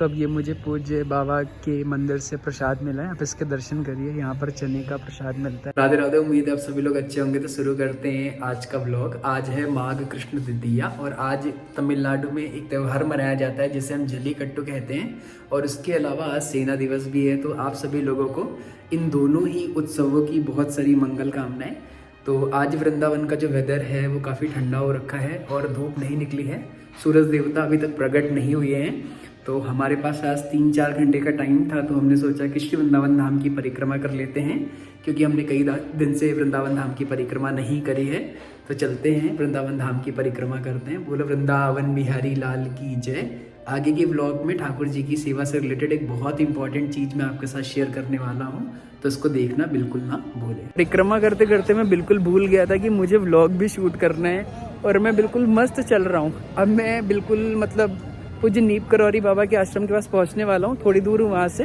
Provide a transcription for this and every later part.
तो अब ये मुझे पूज्य बाबा के मंदिर से प्रसाद मिला है। आप इसके दर्शन करिए, यहाँ पर चने का प्रसाद मिलता है। राधे राधे, उम्मीद है आप सभी लोग अच्छे होंगे। तो शुरू करते हैं आज का व्लॉग। आज है माघ कृष्ण द्वितीया और आज तमिलनाडु में एक त्यौहार मनाया जाता है जिसे हम जल्लीकट्टू कहते हैं। और उसके अलावा आज सेना दिवस भी है। तो आप सभी लोगों को इन दोनों ही उत्सवों की बहुत सारी मंगल कामनाएं। तो आज वृंदावन का जो वेदर है वो काफ़ी ठंडा हो रखा है और धूप नहीं निकली है। सूरज देवता अभी तक प्रकट नहीं हुए हैं। तो हमारे पास आज 3-4 घंटे का टाइम था, तो हमने सोचा कि श्री वृंदावन धाम की परिक्रमा कर लेते हैं, क्योंकि हमने कई दिन से वृंदावन धाम की परिक्रमा नहीं करी है। तो चलते हैं वृंदावन धाम की परिक्रमा करते हैं। बोलो वृंदावन बिहारी लाल की जय। आगे के व्लॉग में ठाकुर जी की सेवा से रिलेटेड एक बहुत इंपॉर्टेंट चीज़ मैं आपके साथ शेयर करने वाला हूँ, तो इसको देखना बिल्कुल ना भूलें। परिक्रमा करते करते मैं बिल्कुल भूल गया था कि मुझे व्लॉग भी शूट करना है और मैं बिल्कुल मस्त चल रहा हूँ। अब मैं बिल्कुल मतलब पूज्य नीप करौरी बाबा के आश्रम के पास पहुंचने वाला हूं, थोड़ी दूर हूं वहां से।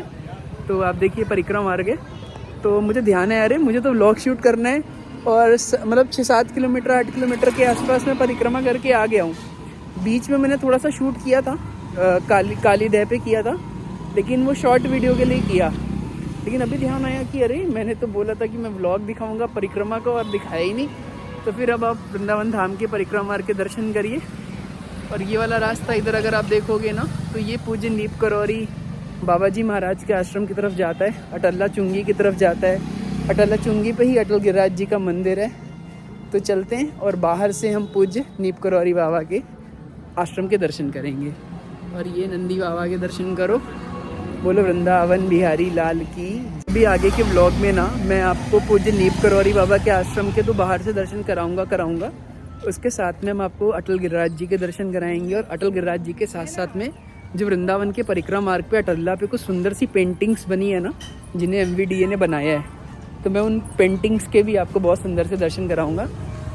तो आप देखिए परिक्रमा मार्ग है। तो मुझे ध्यान है, अरे मुझे तो व्लॉग शूट करना है और मतलब 6-7 किलोमीटर 8 किलोमीटर के आसपास मैं परिक्रमा करके आ गया हूं। बीच में मैंने थोड़ा सा शूट किया था, काली दह पे किया था, लेकिन वो शॉर्ट वीडियो के लिए किया। लेकिन अभी ध्यान आया कि अरे मैंने तो बोला था कि मैं व्लॉग दिखाऊँगा परिक्रमा को, और दिखाया ही नहीं। तो फिर अब आप वृंदावन धाम के परिक्रमा मार्ग के दर्शन करिए। और ये वाला रास्ता इधर अगर आप देखोगे ना, तो ये पूज्य नीप करौरी बाबा जी महाराज के आश्रम की तरफ जाता है, अटल्ला चुंगी की तरफ जाता है। अटल्ला चुंगी पे ही अटल गिरिराज जी का मंदिर है। तो चलते हैं और बाहर से हम पूज्य नीप करौरी बाबा के आश्रम के दर्शन करेंगे। और ये नंदी बाबा के दर्शन करो। बोलो वृंदावन बिहारी लाल की। अभी आगे के व्लॉग में ना मैं आपको पूज्य नीप करौरी बाबा के आश्रम के तो बाहर से दर्शन कराऊंगा। उसके साथ में हम आपको अटल गिरिराज जी के दर्शन कराएंगे। और अटल गिरिराज जी के साथ साथ में जो वृंदावन के परिक्रमा मार्ग पे अटल्ला पे कुछ सुंदर सी पेंटिंग्स बनी है ना, जिन्हें MVDA ने बनाया है, तो मैं उन पेंटिंग्स के भी आपको बहुत सुंदर से दर्शन कराऊंगा।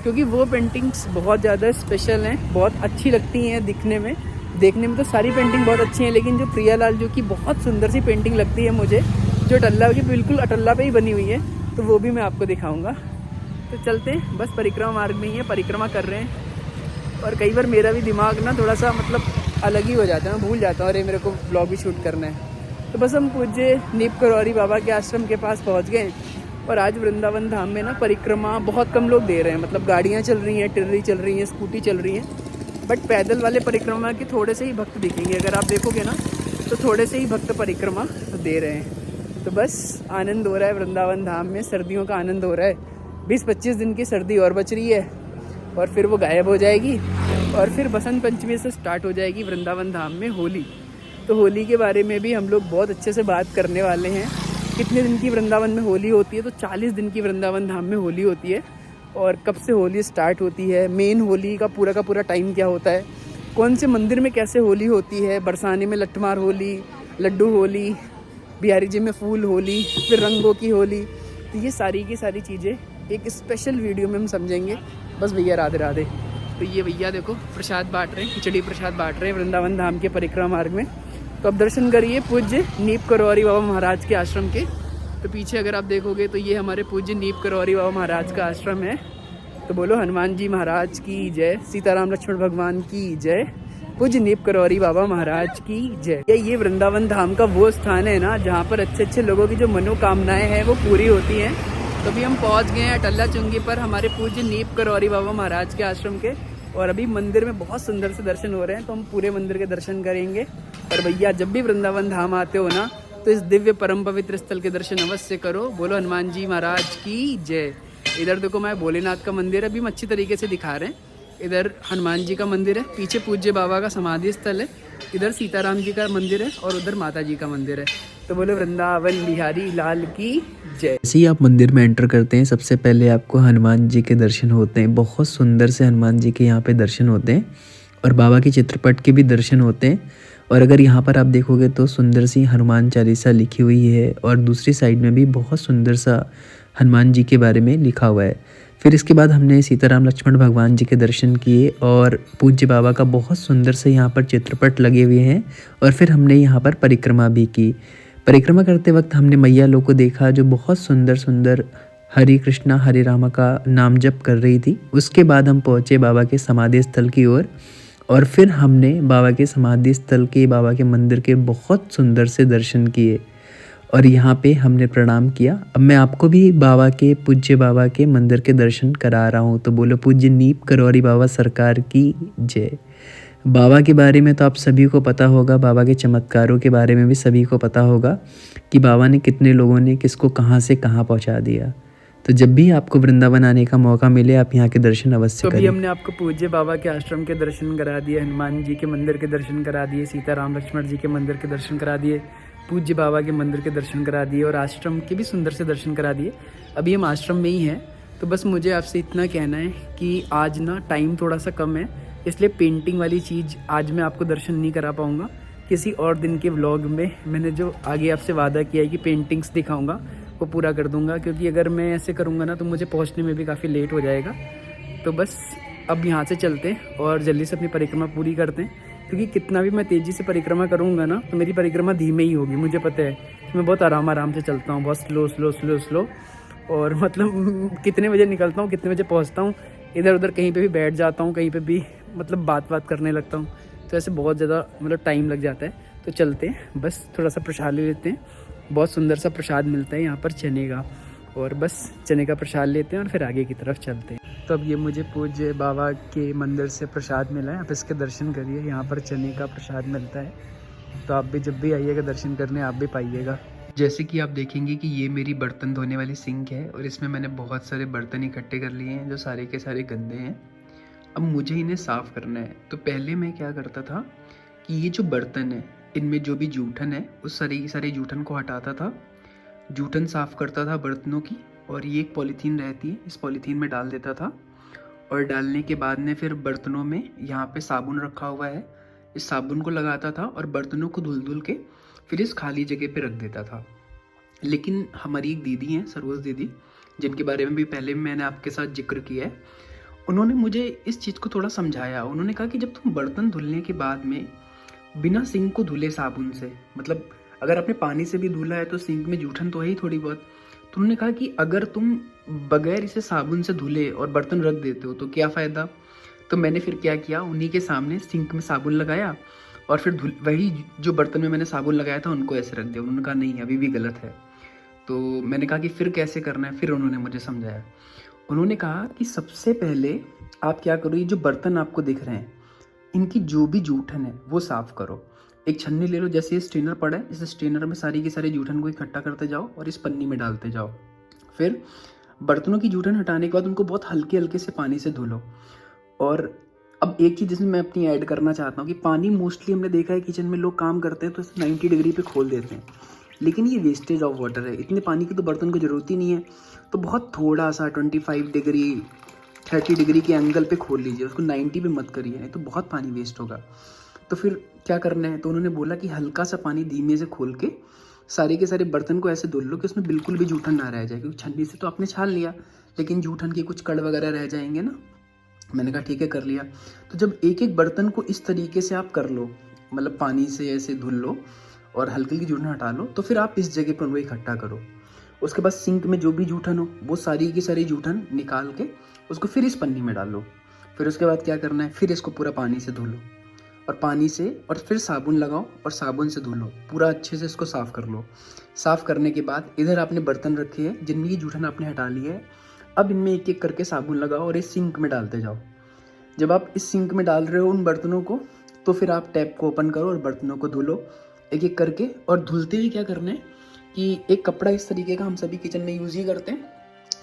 क्योंकि वो पेंटिंग्स बहुत ज़्यादा स्पेशल हैं, बहुत अच्छी लगती हैं दिखने में। देखने में तो सारी पेंटिंग बहुत अच्छी हैं, लेकिन जो प्रियालाल जो की बहुत सुंदर सी पेंटिंग लगती है मुझे, जो अटल्ला की बिल्कुल अटल्ला पे ही बनी हुई है, तो वो भी मैं आपको दिखाऊँगा। तो चलते हैं, बस परिक्रमा मार्ग में ही है, परिक्रमा कर रहे हैं। और कई बार मेरा भी दिमाग ना थोड़ा सा मतलब अलग ही हो जाता है, मैं भूल जाता हूँ अरे मेरे को ब्लॉग भी शूट करना है। तो बस हम पूज्य नीप करौरी बाबा के आश्रम के पास पहुँच गए। और आज वृंदावन धाम में ना परिक्रमा बहुत कम लोग दे रहे हैं, मतलब गाड़ियाँ चल रही हैं, टिर्री चल रही हैं, स्कूटी चल रही हैं, बट पैदल वाले परिक्रमा के थोड़े से ही भक्त दिखेंगे। अगर आप देखोगे ना तो थोड़े से ही भक्त परिक्रमा दे रहे हैं। तो बस आनंद हो रहा है वृंदावन धाम में, सर्दियों का आनंद हो रहा है। 20-25 दिन की सर्दी और बच रही है और फिर वो गायब हो जाएगी। और फिर बसंत पंचमी से स्टार्ट हो जाएगी वृंदावन धाम में होली। तो होली के बारे में भी हम लोग बहुत अच्छे से बात करने वाले हैं। कितने दिन की वृंदावन में होली होती है? तो 40 दिन की वृंदावन धाम में होली होती है। और कब से होली स्टार्ट होती है, मेन होली का पूरा टाइम क्या होता है, कौन से मंदिर में कैसे होली होती है, बरसाने में लठमार होली, लड्डू होली, बिहारी जी में फूल होली, फिर रंगों की होली। तो ये सारी की सारी चीज़ें एक स्पेशल वीडियो में हम समझेंगे। बस भैया राधे राधे। तो ये भैया देखो प्रसाद बांट रहे हैं, खिचड़ी प्रसाद बांट रहे हैं वृंदावन धाम के परिक्रमा मार्ग में। तो अब दर्शन करिए पूज्य नीप करौरी बाबा महाराज के आश्रम के। तो पीछे अगर आप देखोगे तो ये हमारे पूज्य नीप करौरी बाबा महाराज का आश्रम है। तो बोलो हनुमान जी महाराज की जय, सीताराम लक्ष्मण भगवान की जय, पूज्य नीप करौरी बाबा महाराज की जय। ये वृंदावन धाम का वो स्थान है ना जहाँ पर अच्छे लोगों की जो मनोकामनाएं हैं वो पूरी होती हैं। तो अभी हम पहुँच गए हैं अटल्ला चुंगी पर हमारे पूज्य नीप करौरी बाबा महाराज के आश्रम के। और अभी मंदिर में बहुत सुंदर से दर्शन हो रहे हैं, तो हम पूरे मंदिर के दर्शन करेंगे। और भैया जब भी वृंदावन धाम आते हो ना, तो इस दिव्य परम पवित्र स्थल के दर्शन अवश्य करो। बोलो हनुमान जी महाराज की जय। इधर देखो मैं भोलेनाथ का मंदिर अभी हम अच्छी तरीके से दिखा रहे हैं। इधर हनुमान जी का मंदिर है, पीछे पूज्य बाबा का समाधि स्थल है, इधर सीताराम जी का मंदिर है और उधर माता जी का मंदिर है। तो बोलो वृंदावन बिहारी लाल की जय। जैसे ही आप मंदिर में एंटर करते हैं, सबसे पहले आपको हनुमान जी के दर्शन होते हैं। बहुत सुंदर से हनुमान जी के यहाँ पे दर्शन होते हैं और बाबा के चित्रपट के भी दर्शन होते हैं। और अगर यहाँ पर आप देखोगे तो सुंदर सी हनुमान चालीसा लिखी हुई है और दूसरी साइड में भी बहुत सुंदर सा हनुमान जी के बारे में लिखा हुआ है। फिर इसके बाद हमने सीताराम लक्ष्मण भगवान जी के दर्शन किए और पूज्य बाबा का बहुत सुंदर से यहाँ पर चित्रपट लगे हुए हैं। और फिर हमने यहाँ पर परिक्रमा भी की। परिक्रमा करते वक्त हमने मैया लोग को देखा जो बहुत सुंदर हरे कृष्णा हरे रामा का नाम जप कर रही थी। उसके बाद हम पहुँचे बाबा के समाधि स्थल की ओर और फिर हमने बाबा के समाधि स्थल के, बाबा के मंदिर के बहुत सुंदर से दर्शन किए और यहाँ पे हमने प्रणाम किया। अब मैं आपको भी बाबा के, पूज्य बाबा के मंदिर के दर्शन करा रहा हूँ। तो बोलो पूज्य नीप करौरी बाबा सरकार की जय। बाबा के बारे में तो आप सभी को पता होगा, बाबा के चमत्कारों के बारे में भी सभी को पता होगा कि बाबा ने कितने लोगों ने किसको कहाँ से कहाँ पहुँचा दिया। तो जब भी आपको वृंदावन आने का मौका मिले आप यहाँ के दर्शन अवश्य तो करें। अभी हमने आपको पूज्य बाबा के आश्रम के दर्शन करा दिए, हनुमान जी के मंदिर के दर्शन करा दिए, सीता राम लक्ष्मण जी के मंदिर के दर्शन करा दिए, पूज्य बाबा के मंदिर के दर्शन करा दिए और आश्रम के भी सुंदर से दर्शन करा दिए। अभी हम आश्रम में ही हैं। तो बस मुझे आपसे इतना कहना है कि आज ना टाइम थोड़ा सा कम है, इसलिए पेंटिंग वाली चीज़ आज मैं आपको दर्शन नहीं करा पाऊँगा। किसी और दिन के व्लॉग में मैंने जो आगे आपसे वादा किया है कि पेंटिंग्स दिखाऊँगा वो पूरा कर दूंगा, क्योंकि अगर मैं ऐसे करूँगा ना तो मुझे पहुँचने में भी काफ़ी लेट हो जाएगा। तो बस अब यहाँ से चलते हैं और जल्दी से अपनी परिक्रमा पूरी करते हैं, क्योंकि कितना भी मैं तेज़ी से परिक्रमा करूँगा ना तो मेरी परिक्रमा धीमे ही होगी। मुझे पता है कि मैं बहुत आराम से चलता हूँ, बहुत स्लो और मतलब कितने बजे निकलता हूँ, कितने बजे पहुँचता हूँ, इधर उधर कहीं पे भी बैठ जाता हूँ, कहीं पे भी मतलब बात करने लगता हूँ, तो ऐसे बहुत ज़्यादा मतलब टाइम लग जाता है। तो चलते हैं, बस थोड़ा सा प्रसाद ले लेते हैं। बहुत सुंदर सा प्रसाद मिलता है यहाँ पर चने का, और बस चने का प्रसाद लेते हैं और फिर आगे की तरफ चलते हैं। तो अब ये मुझे पूज्य बाबा के मंदिर से प्रसाद मिला है, आप इसके दर्शन करिए। यहाँ पर चने का प्रसाद मिलता है, तो आप भी जब भी आइएगा दर्शन करने आप भी पाइएगा। जैसे कि आप देखेंगे कि ये मेरी बर्तन धोने वाली सिंक है और इसमें मैंने बहुत सारे बर्तन इकट्ठे कर लिए हैं जो सारे के सारे गंदे हैं। अब मुझे इन्हें साफ़ करना है। तो पहले मैं क्या करता था कि ये जो बर्तन है इनमें जो भी जूठन है उस सारे जूठन को हटाता था, जूठन साफ़ करता था बर्तनों की, और ये एक पॉलीथीन रहती है, इस पॉलीथीन में डाल देता था। और डालने के बाद में फिर बर्तनों में यहाँ पे साबुन रखा हुआ है, इस साबुन को लगाता था और बर्तनों को धुल के फिर इस खाली जगह पे रख देता था। लेकिन हमारी एक दीदी हैं, सरोज दीदी, जिनके बारे में भी पहले मैंने आपके साथ जिक्र किया है, उन्होंने मुझे इस चीज़ को थोड़ा समझाया। उन्होंने कहा कि जब तुम बर्तन धुलने के बाद में बिना सिंक को धुले साबुन से, मतलब अगर आपने पानी से भी धुला है तो सिंक में जूठन तो है ही थोड़ी बहुत, तो उन्होंने कहा कि अगर तुम बगैर इसे साबुन से धुले और बर्तन रख देते हो तो क्या फ़ायदा। तो मैंने फिर क्या किया, उन्हीं के सामने सिंक में साबुन लगाया और फिर वही जो बर्तन में मैंने साबुन लगाया था उनको ऐसे रख दिया। उन्होंने कहा नहीं अभी भी गलत है। तो मैंने कहा कि फिर कैसे करना है, फिर उन्होंने मुझे समझाया। उन्होंने कहा कि सबसे पहले आप क्या करो, ये जो बर्तन आपको दिख रहे हैं इनकी जो भी जूठन है वो साफ़ करो। एक छन्नी ले लो, जैसे ये स्ट्रेनर पड़ा है, इस स्ट्रेनर में सारी की सारी जूठन को इकट्ठा करते जाओ और इस पन्नी में डालते जाओ। फिर बर्तनों की जूठन हटाने के बाद उनको बहुत हल्के हल्के से पानी से धो लो। और अब एक चीज़ जिसमें मैं अपनी ऐड करना चाहता हूँ कि पानी मोस्टली हमने देखा है किचन में लोग काम करते हैं तो इसे 90 डिग्री पे खोल देते हैं, लेकिन ये वेस्टेज ऑफ वाटर है। इतने पानी की तो बर्तन को ज़रूरत ही नहीं है। तो बहुत थोड़ा सा 25 डिग्री 30 डिग्री के एंगल पे खोल लीजिए, उसको 90 पे मत करिए, नहीं तो बहुत पानी वेस्ट होगा। तो फिर क्या करना है, तो उन्होंने बोला कि हल्का सा पानी धीमे से खोल के सारे के सारे बर्तन को ऐसे धुल लो कि उसमें बिल्कुल भी जूठन ना रह जाए, क्योंकि छन्नी से तो आपने छान लिया लेकिन जूठन के कुछ कड़ वगैरह रह जाएंगे ना। मैंने कहा ठीक है कर लिया। तो जब एक एक बर्तन को इस तरीके से आप कर लो, मतलब पानी से ऐसे धुल लो और हल्की हल्की जूठन हटा लो, तो फिर आप इस जगह पर उनको इकट्ठा करो। उसके बाद सिंक में जो भी जूठन हो वो सारी की सारी जूठन निकाल के उसको फिर इस पन्नी में डालो। फिर उसके बाद क्या करना है, फिर इसको पूरा पानी से धो लो और पानी से, और फिर साबुन लगाओ और साबुन से धो लो, पूरा अच्छे से इसको साफ़ कर लो। साफ़ करने के बाद इधर आपने बर्तन रखे हैं जिनमें की जूठन आपने हटा ली है, अब इनमें एक एक करके साबुन लगाओ और इस सिंक में डालते जाओ। जब आप इस सिंक में डाल रहे हो उन बर्तनों को, तो फिर आप टैप को ओपन करो और बर्तनों को धुलो एक एक करके। और धुलते हुए क्या करना है कि एक कपड़ा इस तरीके का हम सभी किचन में यूज़ ही करते हैं,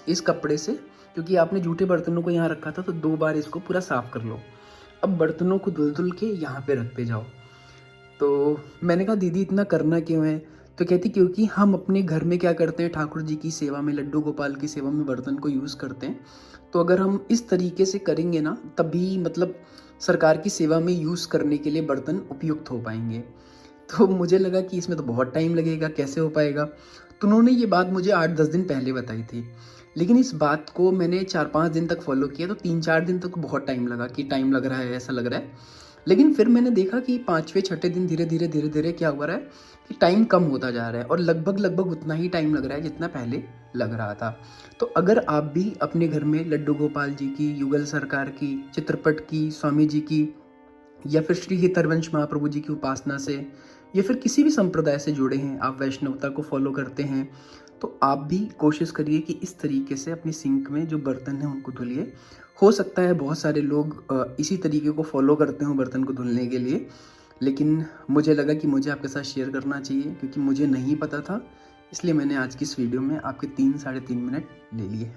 इस कपड़े से, क्योंकि आपने जूठे बर्तनों को यहाँ रखा था तो 2 बार इसको पूरा साफ़ कर लो। अब बर्तनों को धुल के यहाँ पे रखते जाओ। तो मैंने कहा दीदी इतना करना क्यों है, तो कहती क्योंकि हम अपने घर में क्या करते हैं, ठाकुर जी की सेवा में, लड्डू गोपाल की सेवा में बर्तन को यूज़ करते हैं। तो अगर हम इस तरीके से करेंगे ना तभी मतलब सरकार की सेवा में यूज़ करने के लिए बर्तन उपयुक्त हो पाएंगे। तो मुझे लगा कि इसमें तो बहुत टाइम लगेगा, कैसे हो पाएगा। तो उन्होंने ये बात मुझे 8-10 दिन पहले बताई थी, लेकिन इस बात को मैंने 4-5 दिन तक फॉलो किया। तो 3-4 दिन तक बहुत टाइम लगा कि टाइम लग रहा है, ऐसा लग रहा है। लेकिन फिर मैंने देखा कि 5वें-6ठे दिन धीरे धीरे क्या हो रहा है कि टाइम कम होता जा रहा है और लगभग उतना ही टाइम लग रहा है जितना पहले लग रहा था। तो अगर आप भी अपने घर में लड्डू गोपाल जी की, युगल सरकार की, चित्रपट की, स्वामी जी की या फिर श्री हितरवंश महाप्रभु जी की उपासना से, या फिर किसी भी संप्रदाय से जुड़े हैं, आप वैष्णवता को फॉलो करते हैं, तो आप भी कोशिश करिए कि इस तरीके से अपनी सिंक में जो बर्तन हैं उनको धुलिए। हो सकता है बहुत सारे लोग इसी तरीके को फॉलो करते हों बर्तन को धुलने के लिए, लेकिन मुझे लगा कि मुझे आपके साथ शेयर करना चाहिए क्योंकि मुझे नहीं पता था, इसलिए मैंने आज की इस वीडियो में आपके 3 साढ़े 3 मिनट ले लिए।